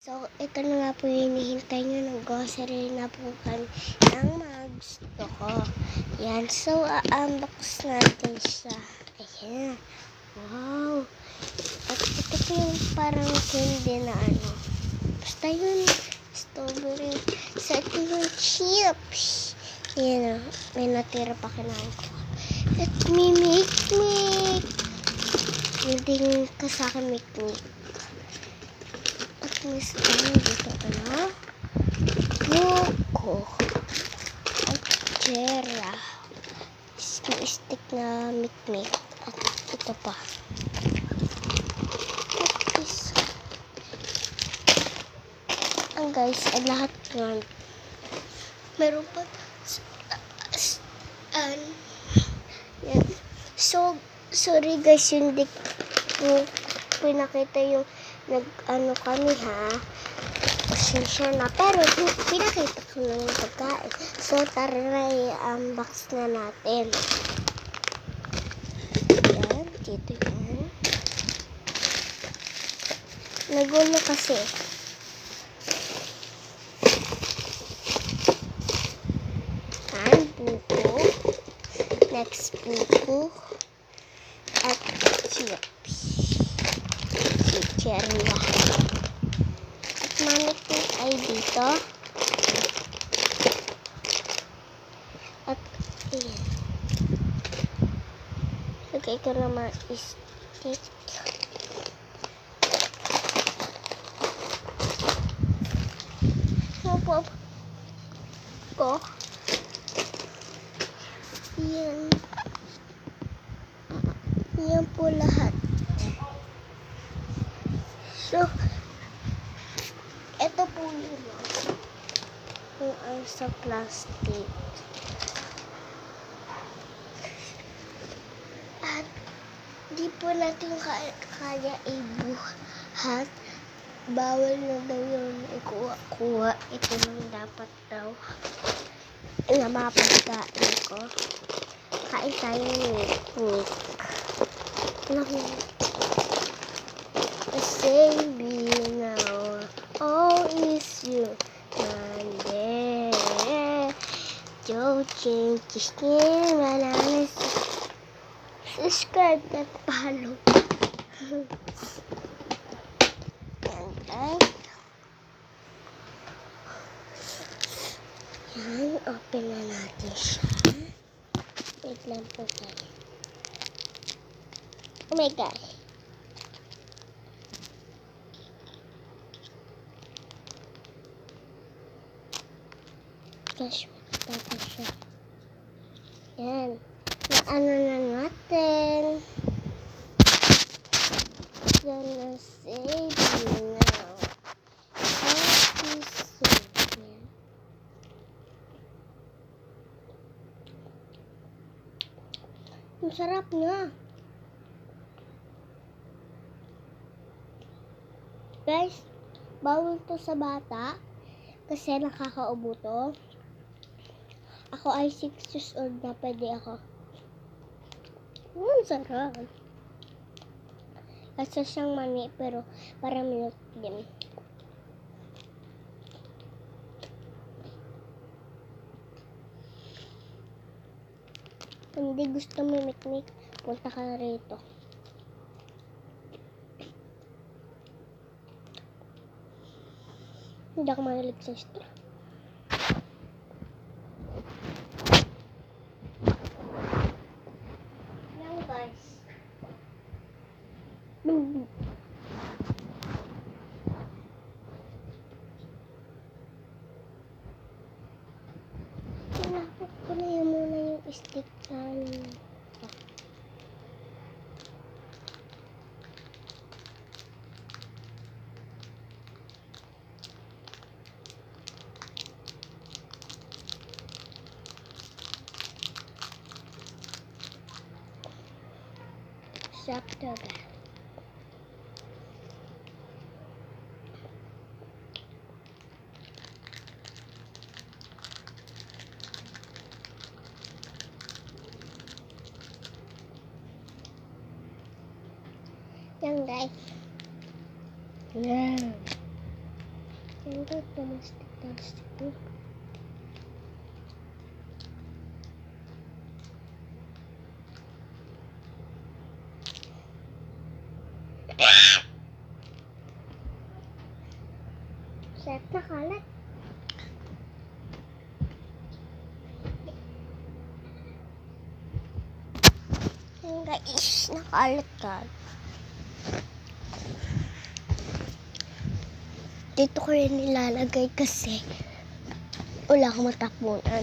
So, ito na nga po yung hinihintay nyo. Nag-grocery na po kami ng mga gusto ko. Yan. So, unbox natin siya. Ayan. Wow. At ito po yung parang candy na ano. Basta yun. Strawberry. So, ito yung chips. Yan. May natira pa kinain ko. At may mikmik. Hindi ka sa akin mikmik. May spoon dito pala. Buko. At jera. Stick na mikmik. At ito pa. At isa. Ang guys, ay lahat yan. Meron pa. Yan. So, sorry guys, hindi ko pinakita yung nag-ano kami ha. Pasensya na. Pero pinakita ko na yung pagkain. So, tara na i-unbox na natin. Yan. Dito yan. Nagulo kasi. Yan. Buko. Next buko. At chips. Chicheria. At manikit ay dito. At ayan. Lagay ko naman stick. Hop ko. Yan. Yan po lahat. So, ito po yun. Yung sa plastic. At di po natin kaya ibuhat. Bawal na daw yun ikuha. Ito lang dapat daw. Na mapagkain ko. Kain tayo mikmik. Save me now. All is you. Monday. Joking. Kiskin. Malalas. Subscribe at follow. Yan guys. Yan. Open na natin siya. Wait lang po guys. Oh my gosh. Gosh, tapos siya. Yan. Ano na natin. Gonna save you now. Okay, so, yan. Ang sarap nga. Guys, bawal to sa bata kasi nakakaubo to. Ako ay 6 years old na, pwede ako. Ang sarap. Kasi siyang mani pero para milk din. Hindi gusto mo mikmik, punta ka rito. Hindi ako mahilig sa straw. Yan guys. Tinapok ko na yun muna yung stick na sakto ba? Yan guys. Yan. Ito, tamastik to. Sarap na kalat. Ayan guys, nakalat ka. Dito ko rin nilalagay kasi wala akong matapunan.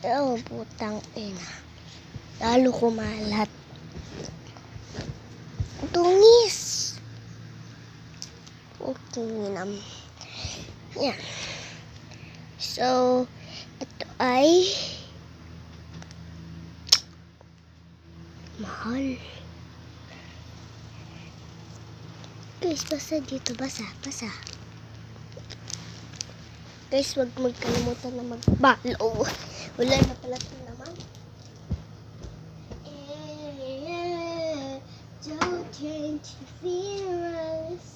Oh, putang ina. Lalo kumalat. Tungis. Okay, nam. Yan. So, ito ay mahal. Guys, basa dito. Basa. Guys, wag magkalimutan na mag-follow. Wala na pala ito naman. Don't change the feelings.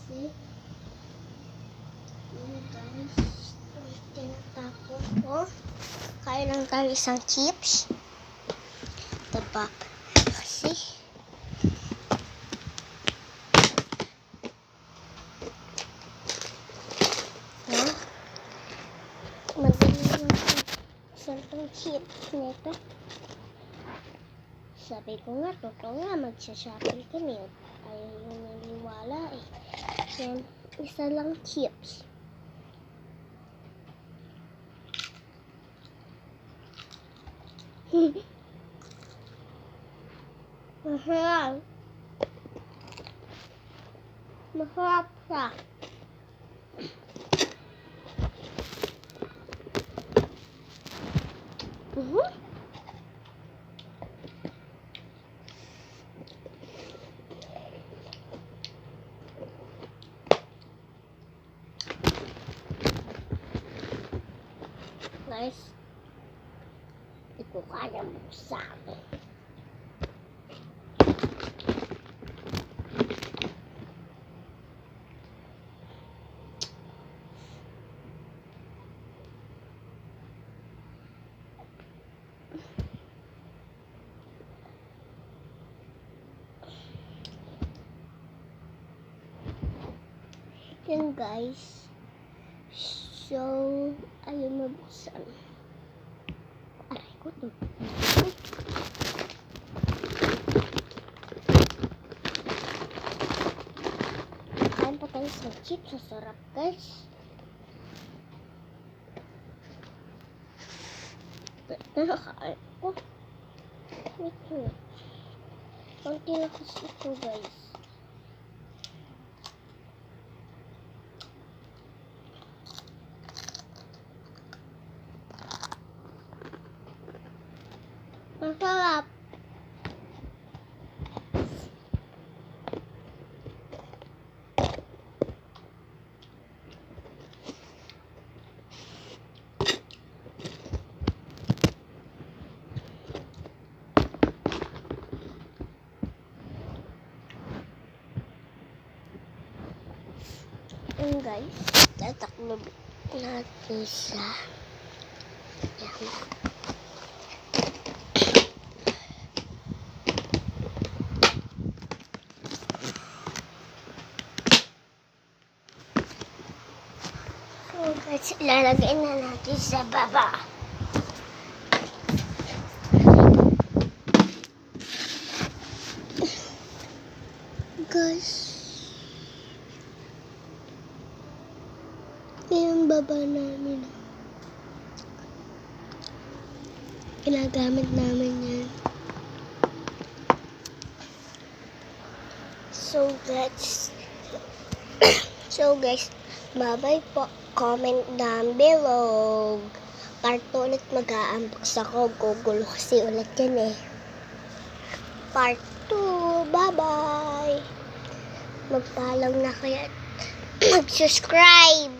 Guys, tinatapon ko. Kain lang tayo isang chips. Diba? Kasi madali lang isang chips nito. Sabi ko nga, totoo nga, magsha-shopping kami. Ayaw yung naniwala eh. Yan, isa lang chips. Mahal. Masarap siya. Guys, hindi ko kaya buksan. Yan guys. So, ayaw mabuksan. Aray ko to. Kain pa tayo sa chips. Sasarap guys. Nakakain ko. Wait. Konti na kasi ito guys. Masarap. Yan guys, tataklob natin siya. Yan. So guys, ilalagay na natin sa baba. Guys, yung baba namin. Ginagamit namin yan. So guys, bye-bye po. Comment down below. Part 2 ulit mag-a-unbox ako. Gugulo kasi ulit yan eh. Part 2. Bye-bye. Mag-follow na kayo at mag-subscribe.